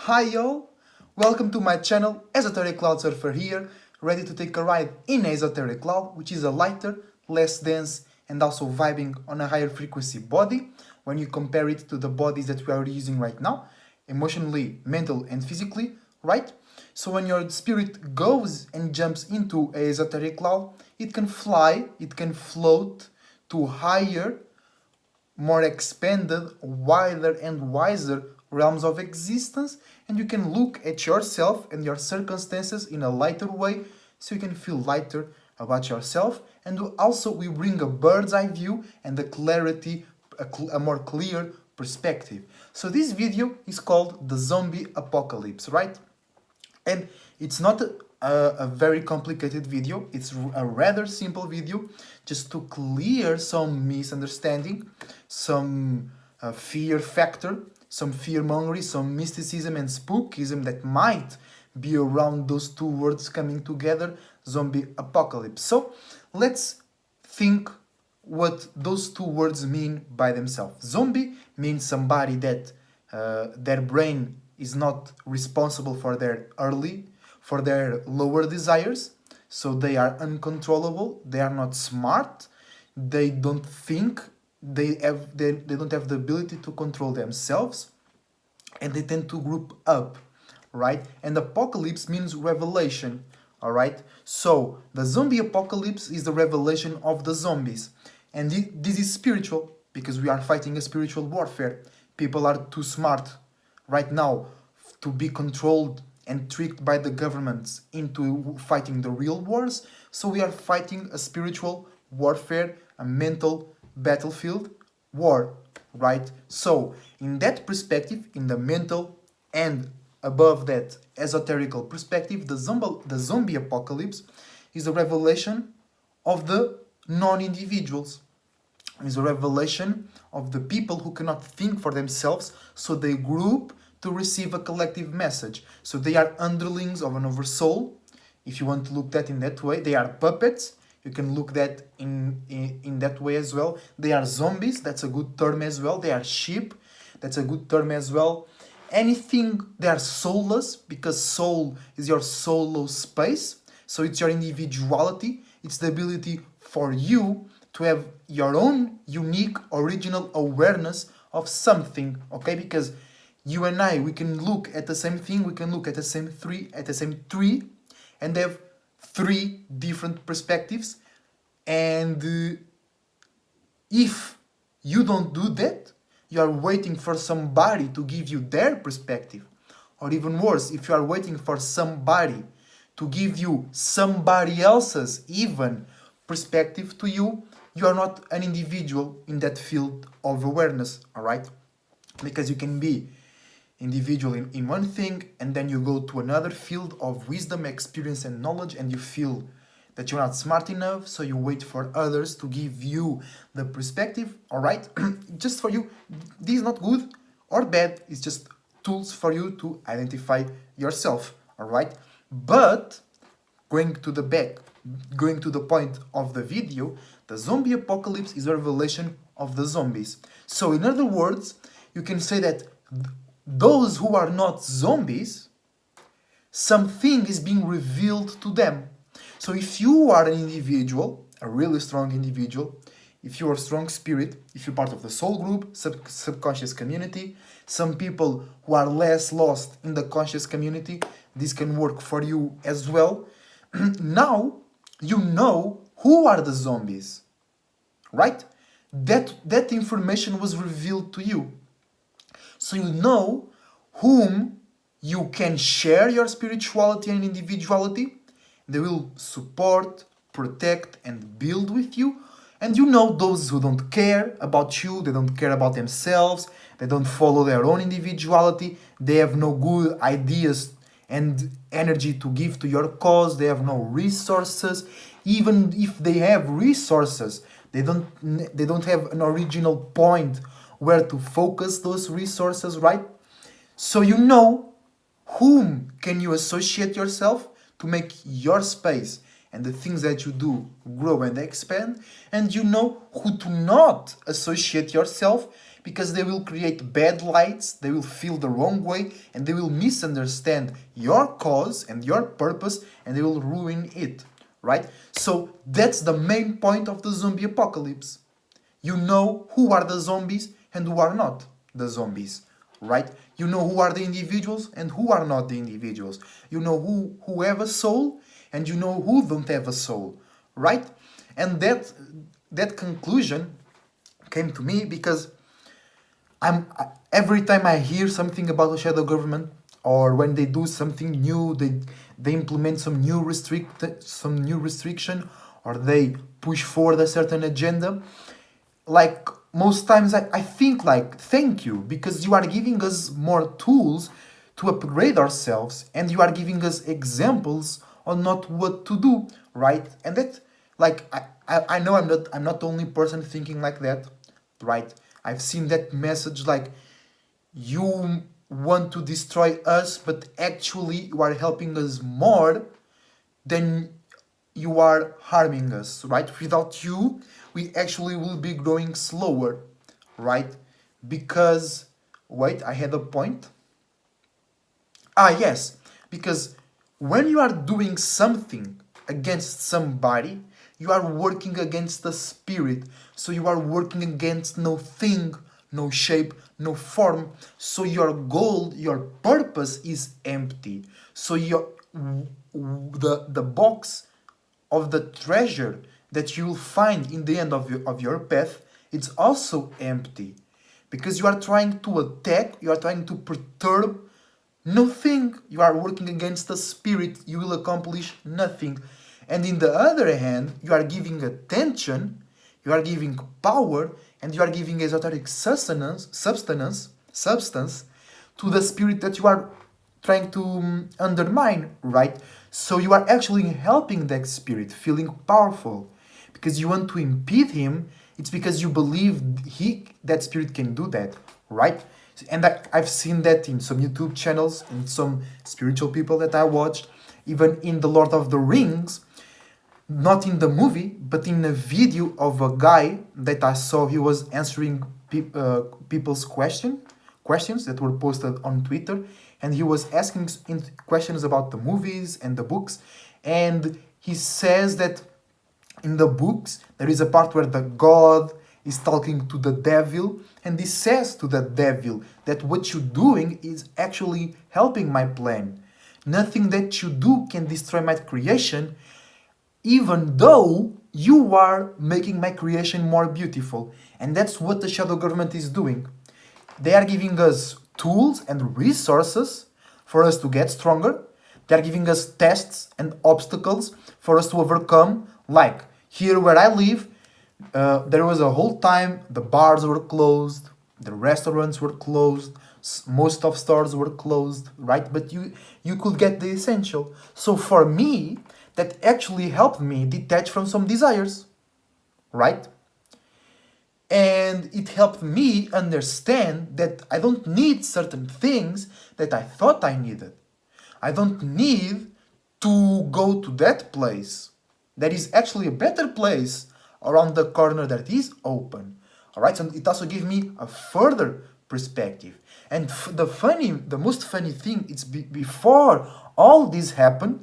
Hi y'all! Welcome to my channel, Esoteric Cloud Surfer here, ready to take a ride in Esoteric Cloud, which is a lighter, less dense, and also vibing on a higher frequency body when you compare it to the bodies that we are using right now, emotionally, mental, and physically, right? So when your spirit goes and jumps into a Esoteric Cloud, it can fly, it can float to higher, more expanded, wider and wiser realms of existence, and you can look at yourself and your circumstances in a lighter way so you can feel lighter about yourself. And also we bring a bird's eye view and a clarity, a more clear perspective. So this video is called the zombie apocalypse, right? And it's not a very complicated video, it's a rather simple video just to clear some misunderstanding, some fear factor, some fear mongering, some mysticism and spookism that might be around those two words coming together, zombie apocalypse. So let's think what those two words mean by themselves. Zombie means somebody that their brain is not responsible for their lower desires, so they are uncontrollable, they are not smart, they don't think, they don't have the ability to control themselves, and they tend to group up, right? And apocalypse means revelation, all right? So the zombie apocalypse is the revelation of the zombies, and this is spiritual because we are fighting a spiritual warfare. People are too smart right now to be controlled and tricked by the governments into fighting the real wars. So we are fighting a spiritual warfare, a mental battlefield war, right? So in that perspective, in the mental and above that esoterical perspective, the zombie apocalypse is a revelation of the non-individuals. Is a revelation of the people who cannot think for themselves, so they group to receive a collective message. So they are underlings of an oversoul. If you want to look that in that way, they are puppets. You can look that in that way as well. They are zombies. That's a good term as well. They are sheep. That's a good term as well. Anything, they are soulless, because soul is your solo space. So it's your individuality. It's the ability for you to have your own unique, original awareness of something, okay? Because you and I, we can look at the same thing, we can look at the same tree, and have three different perspectives. And if you don't do that, you are waiting for somebody to give you their perspective. Or even worse, if you are waiting for somebody to give you somebody else's even perspective to you, you are not an individual in that field of awareness, all right? Because you can be individual in one thing, and then you go to another field of wisdom, experience, and knowledge, and you feel that you're not smart enough, so you wait for others to give you the perspective, all right? Just for you, this is not good or bad, it's just tools for you to identify yourself, all right? But going to the point of the video, the zombie apocalypse is a revelation of the zombies. So in other words, you can say that those who are not zombies, something is being revealed to them. So if you are an individual, a really strong individual, if you are a strong spirit, if you're part of the soul group, subconscious community, some people who are less lost in the conscious community, this can work for you as well. Now you know who are the zombies, right? That information was revealed to you. So you know whom you can share your spirituality and individuality. They will support, protect, and build with you. And you know those who don't care about you, they don't care about themselves, they don't follow their own individuality, they have no good ideas and energy to give to your cause, they have no resources. Even if they have resources, they don't have an original point where to focus those resources, right? So you know whom can you associate yourself to make your space and the things that you do grow and expand, and you know who to not associate yourself, because they will create bad lights, they will feel the wrong way, and they will misunderstand your cause and your purpose, and they will ruin it, right? So that's the main point of the zombie apocalypse. You know who are the zombies and who are not the zombies, right? You know who are the individuals and who are not the individuals. You know who have a soul and you know who don't have a soul, right? And that conclusion came to me because every time I hear something about the shadow government, or when they do something new, they implement some new restriction, or they push forward a certain agenda. Like most times, I think like, thank you, because you are giving us more tools to upgrade ourselves, and you are giving us examples on not what to do, right? And that, like, I know I'm not the only person thinking like that, right? I've seen that message like, you want to destroy us, but actually you are helping us more than you are harming us, right? Without you, we actually will be growing slower, right? Because, wait, I had a point. Yes, because when you are doing something against somebody, you are working against the spirit. So you are working against no thing, no shape, no form. So your goal, your purpose is empty. So the box of the treasure that you will find in the end of your path, it's also empty. Because you are trying to attack, you are trying to perturb nothing. You are working against the spirit, you will accomplish nothing. And in the other hand, you are giving attention, you are giving power, and you are giving esoteric substance to the spirit that you are trying to undermine, right? So you are actually helping that spirit feeling powerful because you want to impede him. It's because you believe that spirit can do that, right? And I've seen that in some YouTube channels, in some spiritual people that I watched, even in The Lord of the Rings, not in the movie, but in a video of a guy that I saw. He was answering people's questions that were posted on Twitter, and he was asking questions about the movies and the books. And he says that in the books there is a part where the God is talking to the devil, and he says to the devil that what you're doing is actually helping my plan. Nothing that you do can destroy my creation, even though you are making my creation more beautiful. And that's what the shadow government is doing. They are giving us tools and resources for us to get stronger. They are giving us tests and obstacles for us to overcome. Like here where I live, there was a whole time the bars were closed, the restaurants were closed, most of stores were closed, right? But you could get the essential. So for me, that actually helped me detach from some desires, right? And it helped me understand that I don't need certain things that I thought I needed. I don't need to go to that place. There is actually a better place around the corner that is open. All right, so it also gives me a further perspective. And the most funny thing is before all this happened,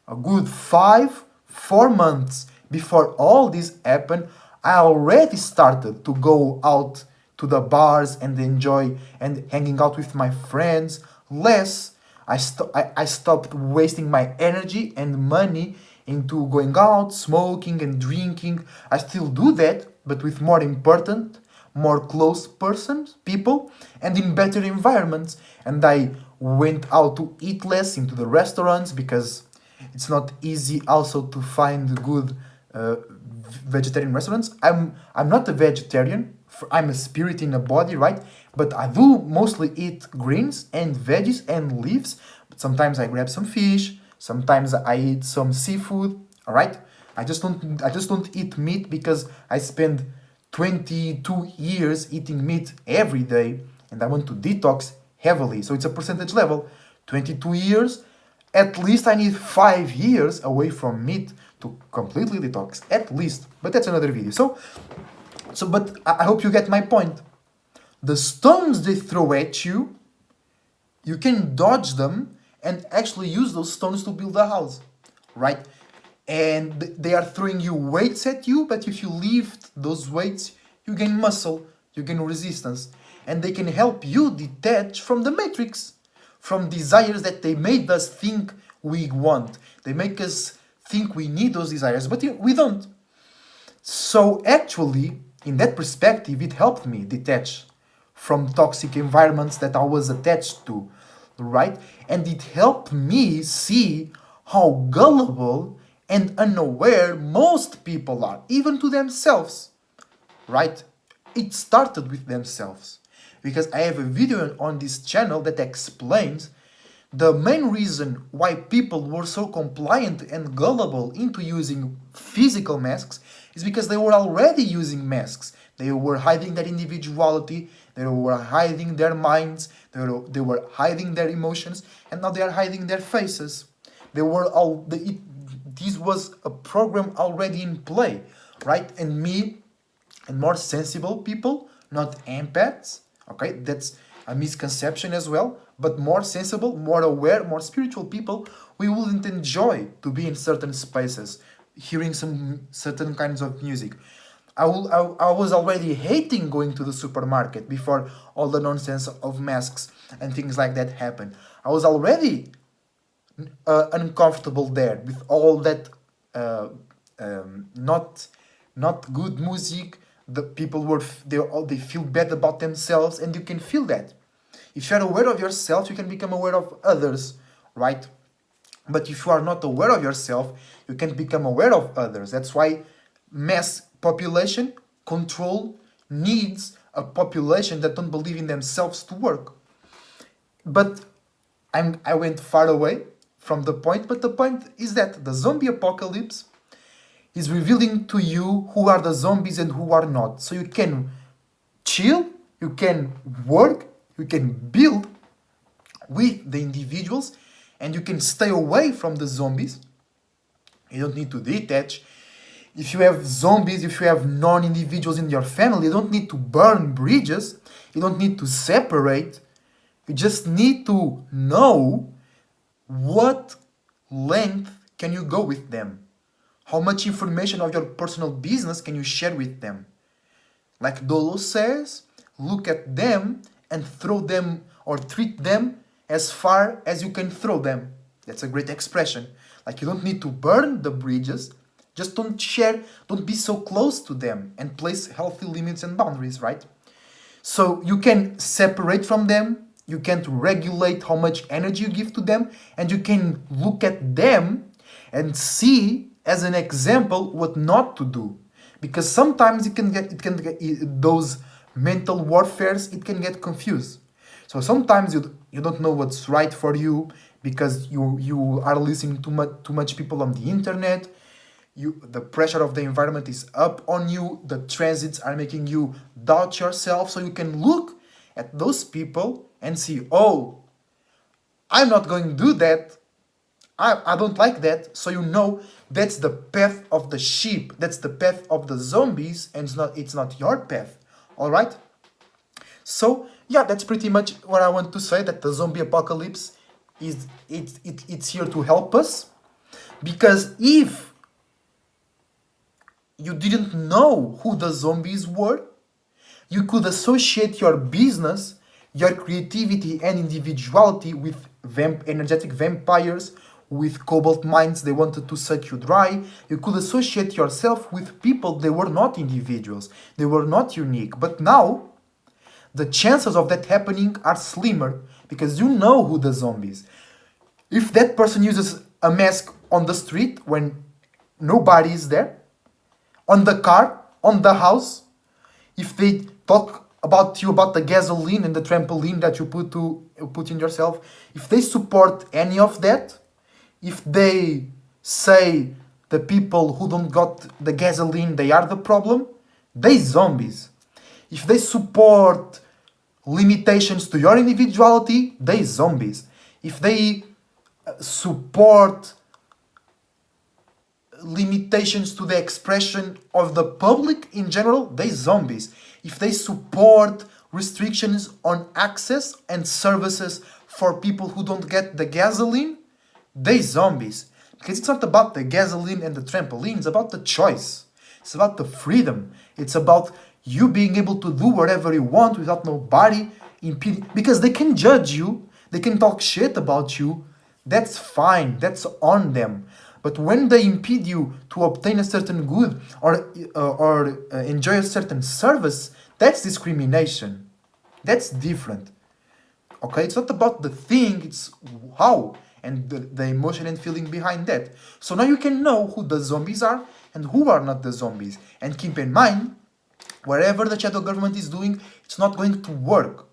a good 4 months before all this happened, I already started to go out to the bars and enjoy and hanging out with my friends less. I stopped wasting my energy and money into going out, smoking and drinking. I still do that, but with more important, more close people, and in better environments. And I went out to eat less into the restaurants because it's not easy also to find good vegetarian restaurants. I'm not a vegetarian. I'm a spirit in a body, right? But I do mostly eat greens and veggies and leaves. But sometimes I grab some fish. Sometimes I eat some seafood. All right. I just don't eat meat because I spend 22 years eating meat every day, and I want to detox heavily. So it's a percentage level. 22 years. At least I need 5 years away from meat to completely detox. At least. But that's another video. But I hope you get my point. The stones they throw at you, you can dodge them and actually use those stones to build a house, right? And they are throwing you weights at you, but if you lift those weights, you gain muscle, you gain resistance, and they can help you detach from the matrix, from desires that they made us think we want. They make us think we need those desires, but we don't. So actually, in that perspective, it helped me detach from toxic environments that I was attached to, right? And it helped me see how gullible and unaware most people are, even to themselves, right? It started with themselves. Because I have a video on this channel that explains the main reason why people were so compliant and gullible into using physical masks is because they were already using masks. They were hiding their individuality, they were hiding their minds, they were hiding their emotions, and now they are hiding their faces. This was a program already in play, right? And me and more sensible people, not empaths, okay, that's a misconception as well, but more sensible, more aware, more spiritual people, we wouldn't enjoy to be in certain spaces, hearing some certain kinds of music. I was already hating going to the supermarket before all the nonsense of masks and things like that happened. I was already uncomfortable there with all that uh, not good music. The people they feel bad about themselves, and you can feel that. If you are aware of yourself, you can become aware of others, right? But if you are not aware of yourself, you can become aware of others. That's why mass population control needs a population that don't believe in themselves to work. But I went far away from the point, but the point is that the zombie apocalypse is revealing to you who are the zombies and who are not. So you can chill, you can work, you can build with the individuals, and you can stay away from the zombies. You don't need to detach. If you have zombies, if you have non-individuals in your family, you don't need to burn bridges. You don't need to separate. You just need to know what length can you go with them. How much information of your personal business can you share with them? Like Dolo says, look at them and throw them or treat them as far as you can throw them. That's a great expression. Like you don't need to burn the bridges, just don't be so close to them and place healthy limits and boundaries, right? So you can separate from them, you can regulate how much energy you give to them, and you can look at them and see as an example what not to do. Because sometimes those mental warfares, it can get confused. So sometimes you don't know what's right for you because you are listening to too much people on the internet. The pressure of the environment is up on you. The transits are making you doubt yourself. So you can look at those people and see, oh, I'm not going to do that. I don't like that. So you know that's the path of the sheep. That's the path of the zombies, and it's not your path. All right? So yeah, that's pretty much what I want to say, that the zombie apocalypse it's here to help us. Because if you didn't know who the zombies were, you could associate your business, your creativity and individuality with energetic vampires, with cobalt minds they wanted to suck you dry. You could associate yourself with people they were not individuals, they were not unique. But now the chances of that happening are slimmer because you know who the zombies. If that person uses a mask on the street when nobody is there, on the car, on the house, if they talk about you about the gasoline and the trampoline that you put in yourself, if they support any of that, if they say the people who don't got the gasoline, they are the problem, they zombies. If they support limitations to your individuality, they zombies. If they support limitations to the expression of the public in general, they zombies. If they support restrictions on access and services for people who don't get the gasoline, they zombies. Because it's not about the gasoline and the trampoline, it's about the choice. It's about the freedom. It's about you being able to do whatever you want without nobody impeding. Because they can judge you, they can talk shit about you. That's fine, that's on them. But when they impede you to obtain a certain good or enjoy a certain service, that's discrimination. That's different. Okay, it's not about the thing, it's how and the emotion and feeling behind that. So now you can know who the zombies are and who are not the zombies. And keep in mind, wherever the shadow government is doing, it's not going to work.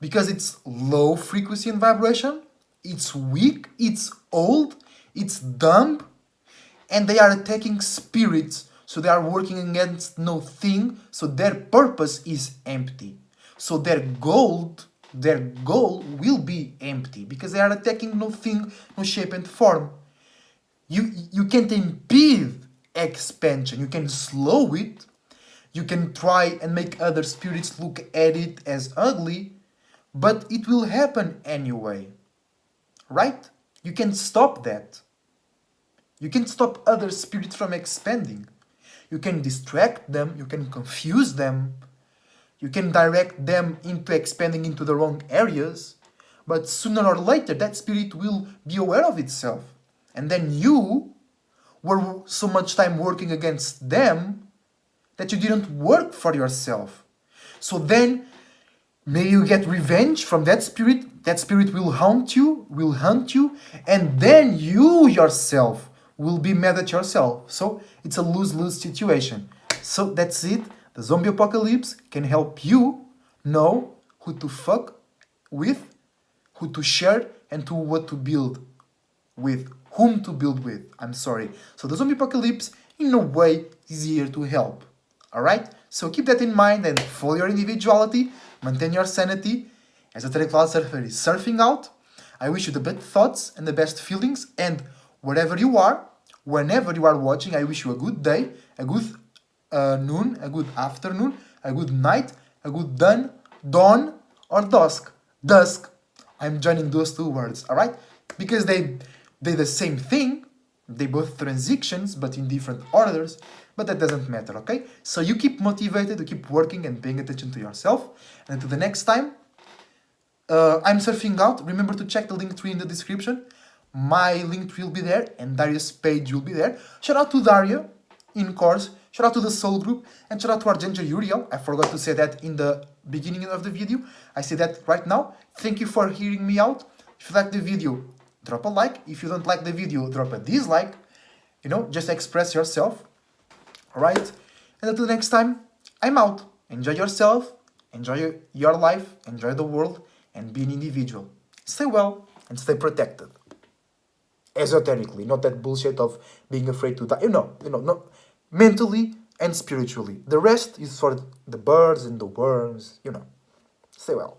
Because it's low frequency and vibration, it's weak, it's old, it's dumb, and they are attacking spirits. So they are working against no thing, so their purpose is empty. So their goal will be empty because they are attacking no thing, no shape and form. You can't impede expansion, you can slow it, you can try and make other spirits look at it as ugly, but it will happen anyway. Right? You can stop that. You can stop other spirits from expanding. You can distract them, you can confuse them, you can direct them into expanding into the wrong areas, but sooner or later that spirit will be aware of itself. And then you were so much time working against them that you didn't work for yourself. So then maybe you get revenge from that spirit will hunt you, and then you yourself will be mad at yourself. So it's a lose-lose situation. So that's it. The zombie apocalypse can help you know who to fuck with, who to share, and to what to build with, whom to build with. I'm sorry. So the zombie apocalypse, in a way, is here to help. Alright? So keep that in mind and follow your individuality, maintain your sanity. Esoteric Cloud Surfer is surfing out. I wish you the best thoughts and the best feelings, and wherever you are, whenever you are watching, I wish you a good day, a good noon, a good afternoon, a good night, a good dawn, or dusk. Dusk. I'm joining those two words, alright? Because they're the same thing. They both transitions, but in different orders. But that doesn't matter, okay? So you keep motivated, you keep working and paying attention to yourself. And until the next time, I'm surfing out. Remember to check the link tree in the description. My link tree will be there, and Daria's page will be there. Shout out to Daria, in course. Shout out to the SoulGroup, and shout out to our Ginger Uriel. I forgot to say that in the beginning of the video. I say that right now. Thank you for hearing me out. If you like the video, drop a like. If you don't like the video, drop a dislike. You know, just express yourself. Alright? And until next time, I'm out. Enjoy yourself, enjoy your life, enjoy the world, and be an individual. Stay well and stay protected. Esoterically, not that bullshit of being afraid to die. No. Mentally and spiritually. The rest is for the birds and the worms, Stay well.